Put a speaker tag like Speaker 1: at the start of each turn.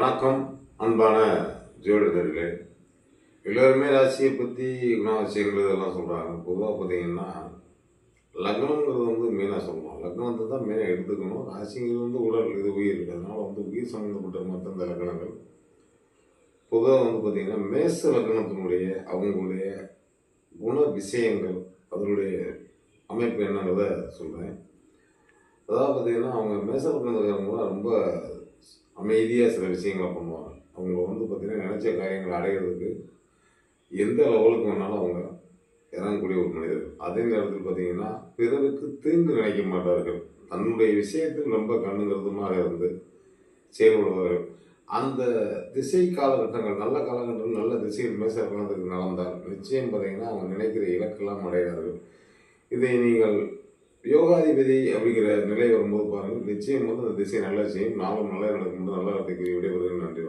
Speaker 1: வணக்கம் அன்பான ஜோதிடர்களே. எல்லோருமே ராசியை பற்றி குணாதிசயங்கள் இதெல்லாம் சொல்கிறாங்க. பொதுவாக பார்த்தீங்கன்னா லக்னங்கிறது மெயினாக சொல்லணும். லக்னத்தை தான் மெயினாக எடுத்துக்கணும். ராசிங்கிறது உடல், இது உயிர். அதனால் உயிர் சம்மந்தப்பட்ட மற்ற இந்த லக்னங்கள் பொதுவாக பார்த்தீங்கன்னா மேச லக்னத்தினுடைய அவங்களுடைய குண விஷயங்கள், அதனுடைய அமைப்பு என்னங்கிறத சொல்கிறேன். அதாவது பார்த்தீங்கன்னா அவங்க மேச லக்னத்துக்காரங்களாம் ரொம்ப அமைதியாக சில விஷயங்களை பண்ணுவாங்க. அவங்க பார்த்தீங்கன்னா நினச்ச காரியங்களை அடையிறதுக்கு எந்த லெவலுக்கு வேணாலும் அவங்க இறங்கக்கூடிய ஒரு மனிதர்கள். அதே நேரத்தில் பார்த்தீங்கன்னா பிறருக்கு தீங்கு நினைக்க மாட்டார்கள். தன்னுடைய விஷயத்தில் ரொம்ப கண்ணுங்கிறதுமாக இருந்து செயல்படுவார்கள். அந்த திசை காலகட்டங்கள், நல்ல காலகட்டங்கள், நல்ல திசையில் மேசலத்துக்கு நடந்தால் நிச்சயம் பார்த்தீங்கன்னா அவங்க நினைக்கிற இலக்கெல்லாம் அடைகிறார்கள். இதை நீங்கள் யோகாதிபதி அப்படிங்கிற நிலை வரும்போது பாருங்கள், நிச்சயம் அந்த திசை நல்லா செய்யும். நாளும் நல்லா நடக்கும்போது நல்லா இடத்துக்கு விடைபெறுகிறேன். நன்றி.